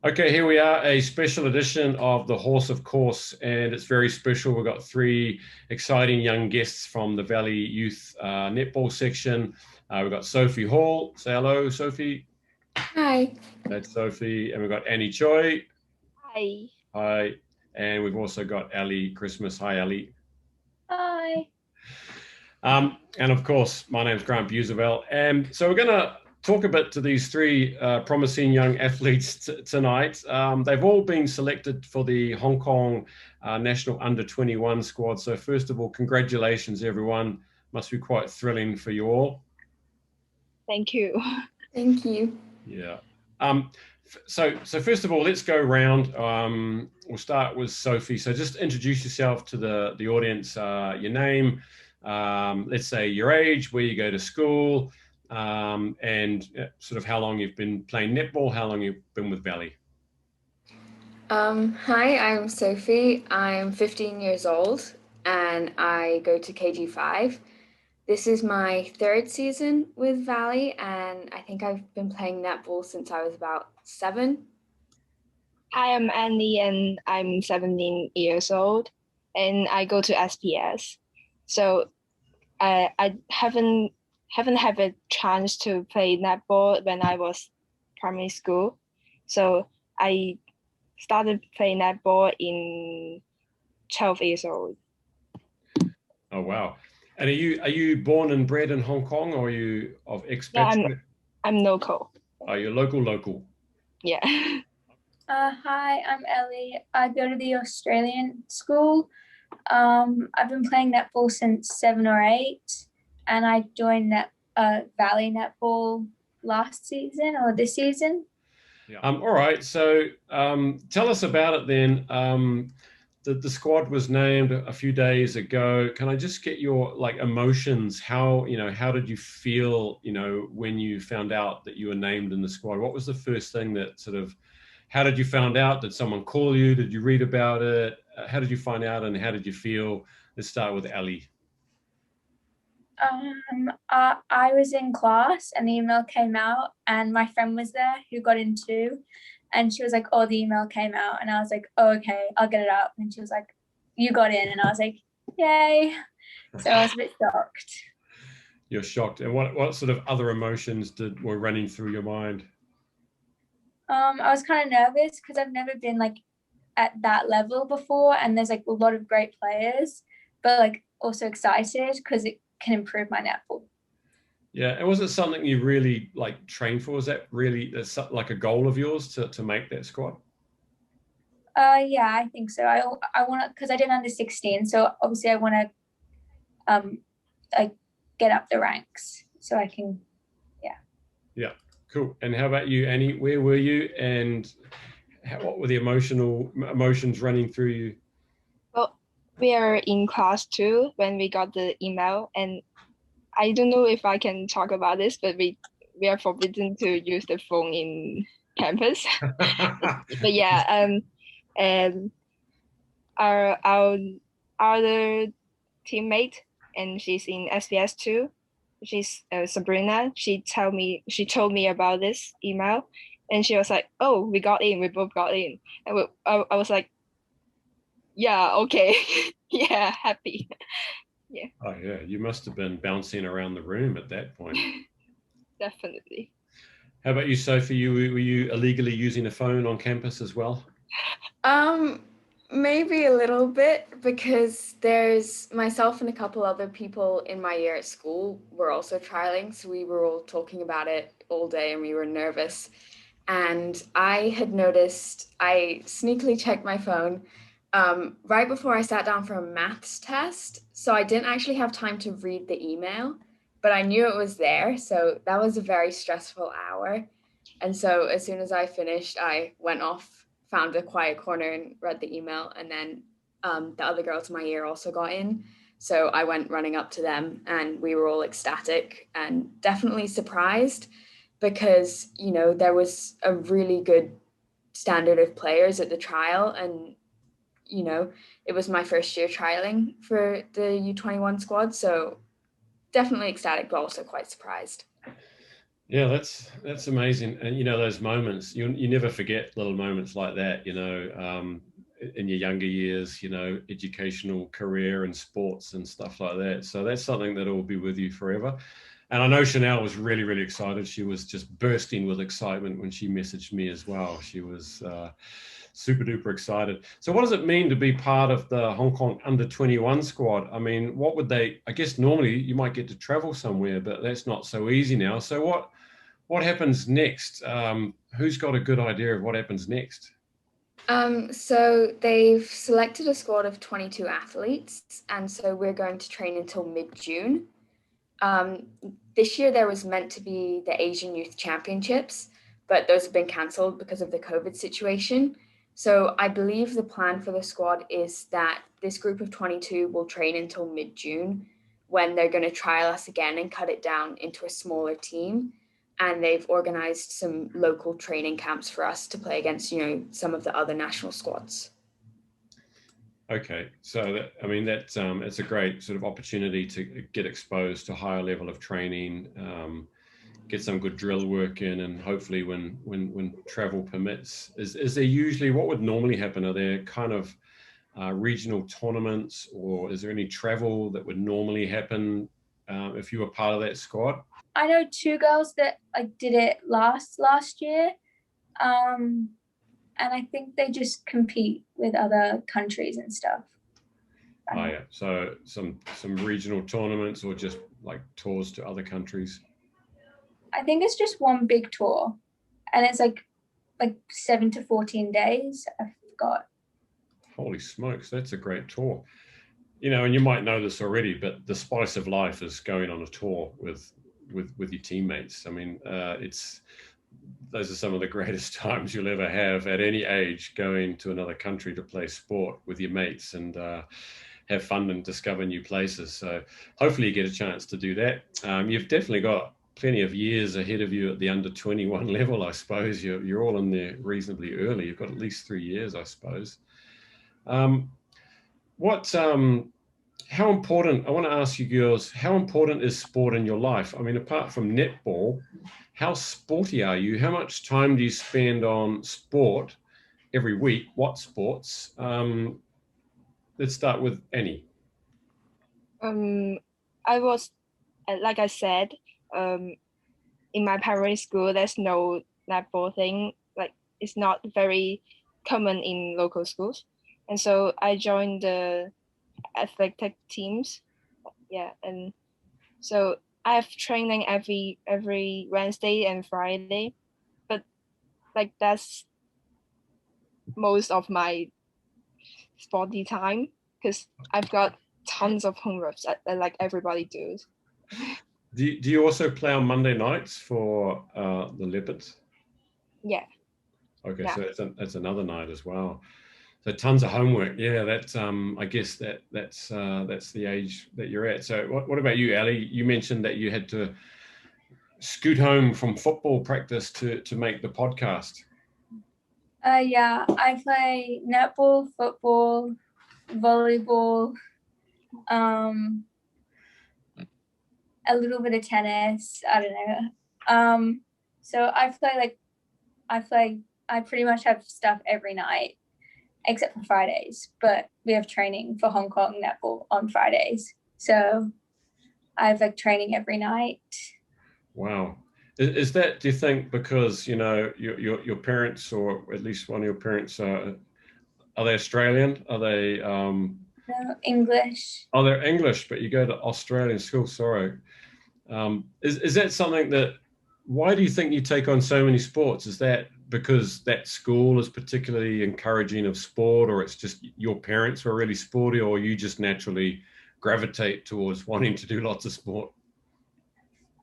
Okay, here we are, a special edition of the Horse of Course, and it's very special. We've got three exciting young guests from the Valley Youth Netball section. We've got Sophie Hall. Say hello, Sophie. Hi. That's Sophie. And we've got Annie Choi. Hi. Hi. And we've also got Ellie Christmas. Hi, Ellie. Hi. And of course, my name's Grant Busevell. And so we're going to talk a bit to these three promising young athletes tonight. They've all been selected for the Hong Kong National Under-21 squad. So first of all, congratulations, everyone. Must be quite thrilling for you all. Thank you. Thank you. Yeah. So first of all, let's go around. We'll start with Sophie. So just introduce yourself to the audience, your name, let's say your age, where you go to school, and sort of how long you've been playing netball, how long you've been with Valley. Hi, I'm Sophie. I'm 15 years old and I go to KG5. This is my third season with Valley, and I think I've been playing netball since I was about 7. Hi, I'm Annie and I'm 17 years old and I go to SPS. So I haven't had a chance to play netball when I was primary school. So I started playing netball in 12 years old. Oh, wow. And are you born and bred in Hong Kong, or are you of expatriate? Yeah, I'm local. Are you local? Yeah. Hi, I'm Ellie. I go to the Australian school. I've been playing netball since 7 or 8, and I joined Valley Netball last season or this season. Yeah. All right. So tell us about it then. The squad was named a few days ago. Can I just get your emotions? How did you feel, when you found out that you were named in the squad? What was the first thing that how did you find out? Did someone call you? Did you read about it? How did you find out, and how did you feel? Let's start with Ellie. I was in class and the email came out, and my friend was there who got in too. And she was like, oh, the email came out. And I was like, oh, okay, I'll get it up. And she was like, you got in. And I was like, yay. So I was a bit shocked. You're shocked. And what sort of other emotions were running through your mind? I was kind of nervous because I've never been at that level before. And there's a lot of great players, but also excited because it can improve my netball. Yeah, and was it something you really trained for? Was that really a goal of yours to make that squad? Yeah, I think so. I want to, because I did under 16, so obviously I want to get up the ranks so I can. Yeah, cool. And how about you, Annie? Where were you, and what were the emotions running through you? Well, we are in class 2 when we got the email, and I don't know if I can talk about this, but we are forbidden to use the phone in campus. But yeah, and our other teammate, and she's in SBS too. She's Sabrina. She told me about this email, and she was like, "Oh, we got in. We both got in." And I was like, "Yeah, okay, yeah, happy." Yeah. Oh yeah, you must have been bouncing around the room at that point. Definitely. How about you, Sophie? Were you illegally using a phone on campus as well? Maybe a little bit, because there's myself and a couple other people in my year at school were also trialing, so we were all talking about it all day and we were nervous. And I had noticed, I sneakily checked my phone right before I sat down for a maths test, so I didn't actually have time to read the email, but I knew it was there, so that was a very stressful hour. And so as soon as I finished, I went off, found a quiet corner and read the email, and then the other girls in my year also got in. So I went running up to them and we were all ecstatic and definitely surprised, because, there was a really good standard of players at the trial, and, it was my first year trialing for the U21 squad. So definitely ecstatic, but also quite surprised. Yeah, that's amazing. And you know, those moments, you never forget little moments like that, you know, in your younger years, you know, educational career and sports and stuff like that. So that's something that will be with you forever. And I know Chanel was really, really excited. She was just bursting with excitement when she messaged me as well. She was super duper excited. So what does it mean to be part of the Hong Kong under 21 squad? I mean, what would they, I guess normally you might get to travel somewhere, but that's not so easy now. So what happens next? Who's got a good idea of what happens next? So they've selected a squad of 22 athletes, and so we're going to train until mid-June. Um, this year there was meant to be the Asian Youth Championships, but those have been cancelled because of the COVID situation. So I believe the plan for the squad is that this group of 22 will train until mid-June, when they're going to trial us again and cut it down into a smaller team. And they've organized some local training camps for us to play against, you know, some of the other national squads. Okay, so that, I mean it's a great sort of opportunity to get exposed to a higher level of training, get some good drill work in, and hopefully when travel permits, is there usually, what would normally happen? Are there kind of regional tournaments, or is there any travel that would normally happen if you were part of that squad? I know two girls that like did it last year, and I think they just compete with other countries and stuff. Oh yeah, so some regional tournaments or just like tours to other countries. I think it's just one big tour, and it's like 7 to 14 days. I forgot. Holy smokes, that's a great tour. You know, and you might know this already, but the spice of life is going on a tour with your teammates. I mean, it's those are some of the greatest times you'll ever have at any age, going to another country to play sport with your mates and have fun and discover new places. So hopefully you get a chance to do that. You've definitely got plenty of years ahead of you at the under 21 level, I suppose. You're all in there reasonably early. You've got at least 3 years, I suppose. What how important, I want to ask you girls, how important is sport in your life? I mean, apart from netball, how sporty are you? How much time do you spend on sport every week? What sports? Let's start with Annie. I was, like I said, in my primary school, there's no netball thing. Like, it's not very common in local schools. And so I joined the athletic teams. Yeah. And so I have training every Wednesday and Friday. But like that's most of my sporty time, because I've got tons of homeworks like everybody does. Do you also play on Monday nights for the Leopards? Yeah. Okay, Yeah. so that's another night as well. So tons of homework. Yeah, that's I guess that's the age that you're at. So what about you, Ellie? You mentioned that you had to scoot home from football practice to make the podcast. Yeah, I play netball, football, volleyball, a little bit of tennis. I don't know. So I pretty much have stuff every night except for Fridays, but we have training for Hong Kong netball on Fridays. So I have like training every night. Wow. Is that, do you think, because, you know, your parents, or at least one of your parents, are they Australian? Are they No, English. Oh, they're English, but you go to Australian school. Sorry. Is that something that, why do you think you take on so many sports? Is that because that school is particularly encouraging of sport, or it's just your parents were really sporty, or you just naturally gravitate towards wanting to do lots of sport?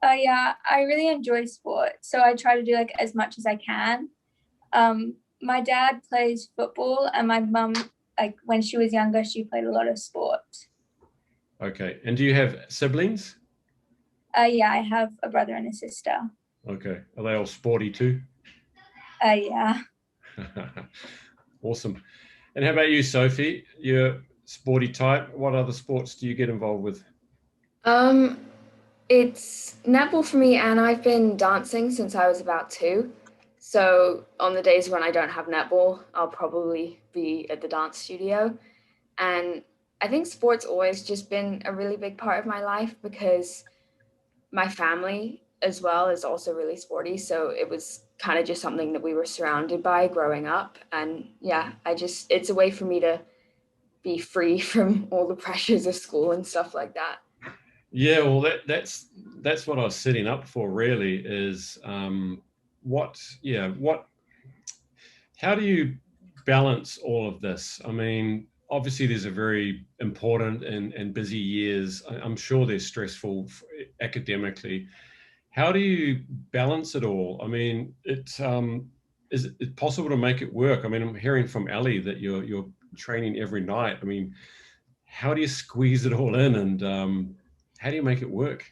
Yeah, I really enjoy sport, so I try to do like as much as I can. My dad plays football, and my mum, like when she was younger, she played a lot of sport. Okay. And do you have siblings? Yeah, I have a brother and a sister. Okay. Are they all sporty too? Yeah. Awesome. And how about you, Sophie? You're sporty type. What other sports do you get involved with? It's netball for me, and I've been dancing since I was about 2. So on the days when I don't have netball, I'll probably be at the dance studio. And I think sport's always just been a really big part of my life because my family as well is also really sporty. So it was kind of just something that we were surrounded by growing up. And yeah, it's a way for me to be free from all the pressures of school and stuff like that. Yeah, well, that's what I was setting up for. Really, is what how do you balance all of this? I mean, obviously, there's a very important and busy years. I'm sure they're stressful academically. How do you balance it all? I mean, is it possible to make it work? I mean, I'm hearing from Ellie that you're training every night. I mean, how do you squeeze it all in, and how do you make it work?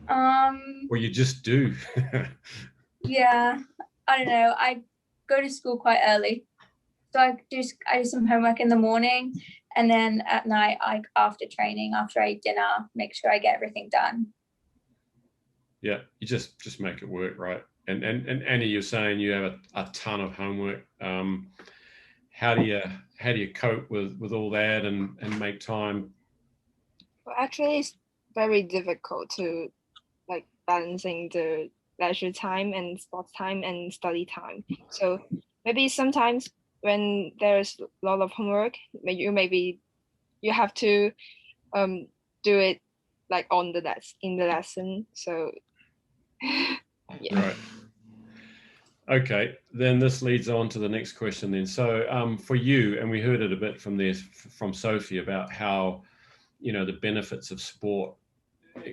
Or you just do? Yeah, I don't know. I go to school quite early, so I do some homework in the morning, and then at night, after training, after I eat dinner, make sure I get everything done. Yeah, you just make it work, right? And Annie, you're saying you have a ton of homework. How do you cope with all that and make time? Well, actually, it's very difficult to like balancing the leisure time and sports time and study time. So maybe sometimes when there's a lot of homework, maybe you have to do it like on the in the lesson. So yeah. Right. Okay, then this leads on to the next question then. So for you, and we heard it a bit from Sophie about how, the benefits of sport,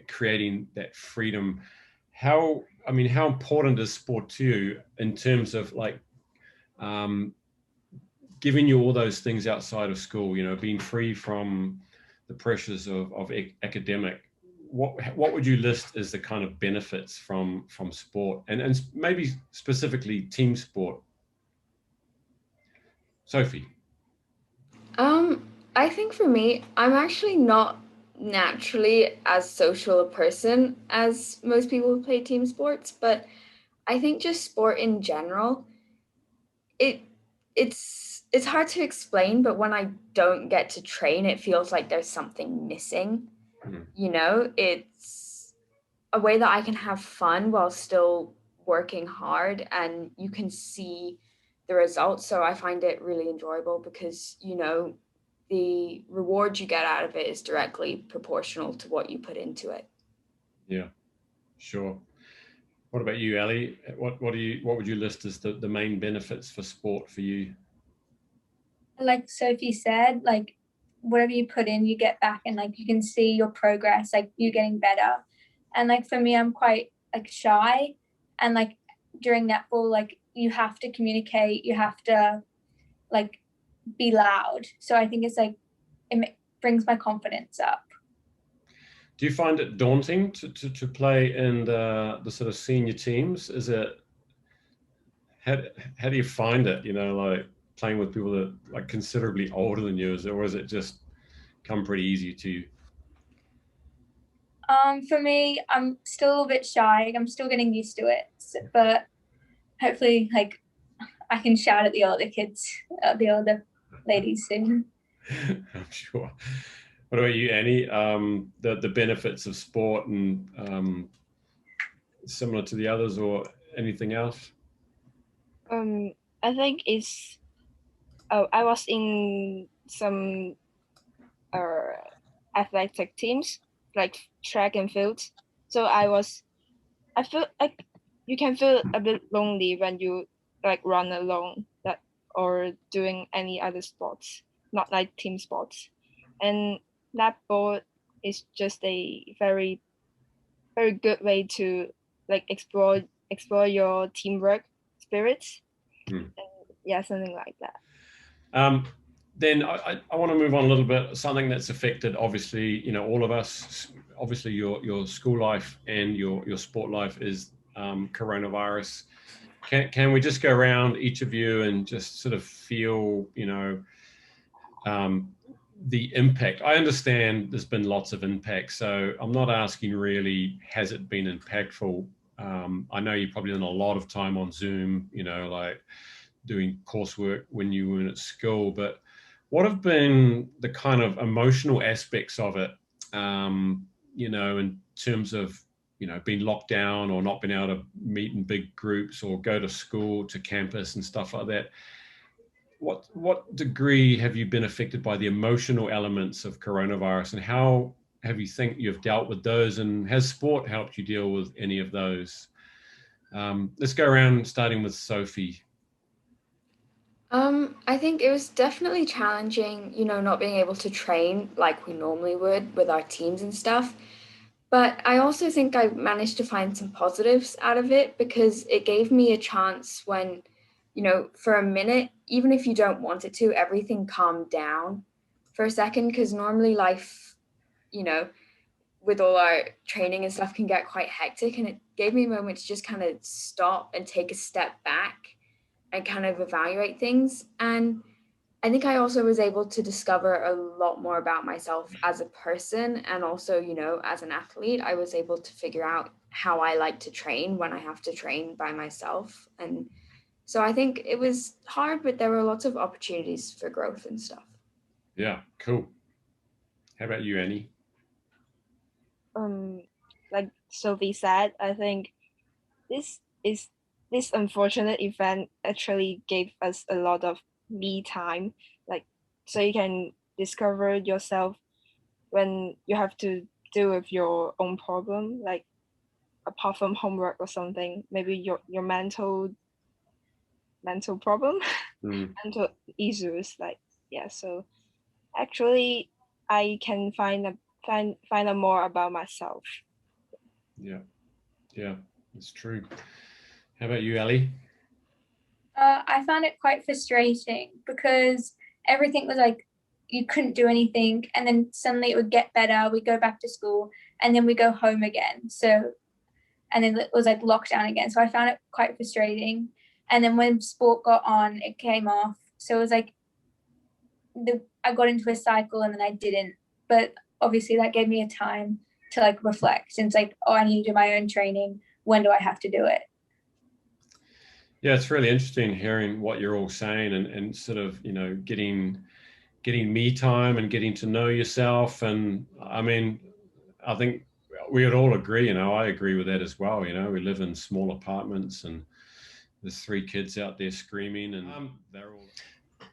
creating that freedom. How important is sport to you in terms of like giving you all those things outside of school, being free from the pressures of academic? What would you list as the kind of benefits from sport and maybe specifically team sport? Sophie. I think for me, I'm actually not naturally as social a person as most people who play team sports, but I think just sport in general, it it's hard to explain, but when I don't get to train, it feels like there's something missing. It's a way that I can have fun while still working hard, and you can see the results. So I find it really enjoyable because, the reward you get out of it is directly proportional to what you put into it. Yeah, sure. What about you, Ellie? What would you list as the main benefits for sport for you? Like Sophie said, like whatever you put in, you get back, and like you can see your progress, like you getting better. And like for me, I'm quite like shy, and like during netball, like you have to communicate, you have to like be loud. So I think it's like it brings my confidence up. Do you find it daunting to play in the sort of senior teams? Is it how do you find it? Like playing with people that like considerably older than you, or is it just come pretty easy to you? For me, I'm still a little bit shy. I'm still getting used to it, but hopefully, like I can shout at the older kids, the older ladies soon. I'm sure. What about you, Annie? The benefits of sport and similar to the others, or anything else? I think it's I was in some athletic teams like track and field. So I feel like you can feel a bit lonely when you like run alone that or doing any other sports, not like team sports. And netball is just a very, very good way to like explore your teamwork spirits. Hmm. And yeah, something like that. Then I want to move on a little bit. Something that's affected, obviously, all of us. Obviously, your school life and your sport life is coronavirus. Can we just go around each of you and just sort of feel, the impact. I understand there's been lots of impact, so I'm not asking really, has it been impactful? I know you probably done a lot of time on Zoom, like doing coursework when you weren't at school, but what have been the kind of emotional aspects of it, in terms of, being locked down or not being able to meet in big groups or go to school, to campus and stuff like that? What degree have you been affected by the emotional elements of coronavirus, and how have you think you've dealt with those, and has sport helped you deal with any of those? Let's go around, starting with Sophie. I think it was definitely challenging, not being able to train like we normally would with our teams and stuff. But I also think I managed to find some positives out of it, because it gave me a chance when, for a minute, even if you don't want it to, everything calmed down for a second, because normally life, you know, with all our training and stuff can get quite hectic. And it gave me a moment to just kind of stop and take a step back and kind of evaluate things. And I think I also was able to discover a lot more about myself as a person, and also, as an athlete, I was able to figure out how I like to train when I have to train by myself. And so I think it was hard, but there were lots of opportunities for growth and stuff. Yeah, cool. How about you, Annie? Like Sophie said, I think this unfortunate event actually gave us a lot of me time, like, so you can discover yourself when you have to deal with your own problem, like apart from homework or something, maybe your mental problem, mental issues, like, yeah. So actually I can find out more about myself. Yeah, it's true. How about you, Ellie? I found it quite frustrating because everything was like, you couldn't do anything, and then suddenly it would get better, we go back to school, and then we go home again. So, and then it was like lockdown again. So I found it quite frustrating. And then when sport got on, it came off. So it was like I got into a cycle and then I didn't. But obviously that gave me a time to like reflect. And it's like, oh, I need to do my own training. When do I have to do it? Yeah, it's really interesting hearing what you're all saying, and sort of, getting me time and getting to know yourself. And I mean, I think we would all agree, I agree with that as well. We live in small apartments and there's 3 kids out there screaming, and they're all...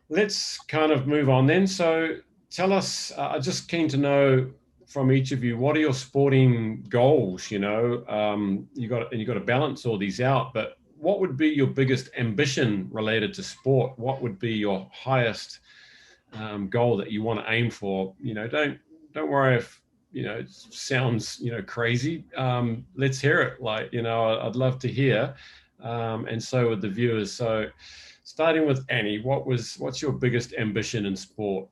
Let's kind of move on then. So tell us, I'm just keen to know from each of you, what are your sporting goals? You got to balance all these out, but what would be your biggest ambition related to sport? What would be your highest goal that you want to aim for? Don't worry if it sounds crazy. Let's hear it. I'd love to hear, and so would the viewers. So starting with Annie, what's your biggest ambition in sport?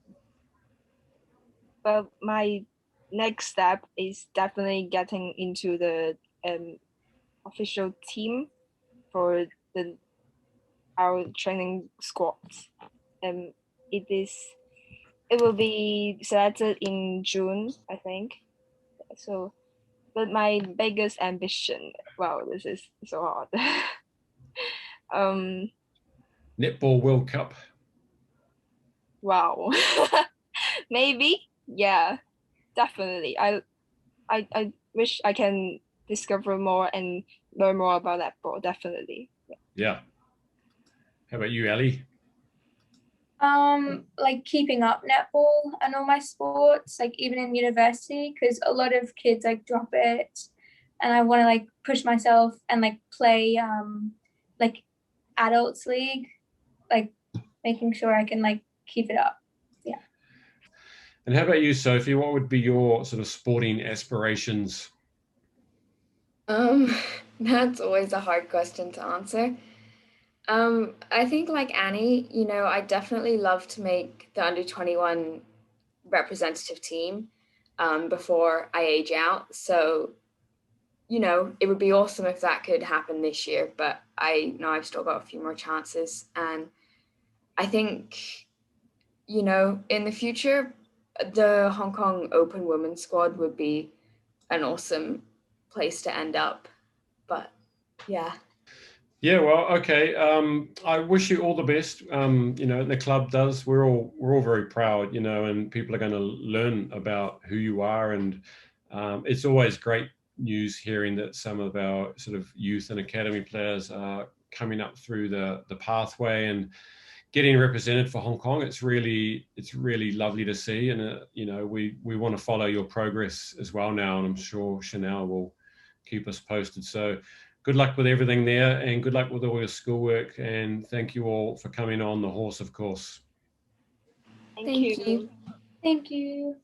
Well, my next step is definitely getting into the official team for our training squads. It will be selected in June, I think. So, but my biggest ambition, wow, this is so hard. Netball World Cup. Wow. Maybe, yeah, definitely. I wish I can discover more and learn more about netball, definitely. Yeah. How about you, Ellie? Like keeping up netball and all my sports, like even in university, because a lot of kids like drop it, and I want to like push myself and like play like adults league, like making sure I can like keep it up. Yeah. And how about you, Sophie? What would be your sort of sporting aspirations? That's always a hard question to answer. I think like Annie, I definitely love to make the under-21 representative team before I age out. So, it would be awesome if that could happen this year, but I know I've still got a few more chances. And I think, in the future, the Hong Kong Open Women's squad would be an awesome place to end up. But yeah. Yeah, well, okay. I wish you all the best. You know, the club does. We're all very proud, you know, and people are going to learn about who you are. And it's always great news hearing that some of our sort of youth and academy players are coming up through the pathway and getting represented for Hong Kong. It's really lovely to see. And you know, we want to follow your progress as well now. And I'm sure Chanel will keep us posted. So good luck with everything there, and good luck with all your schoolwork. And thank you all for coming on the horse, of course. Thank you. Thank you.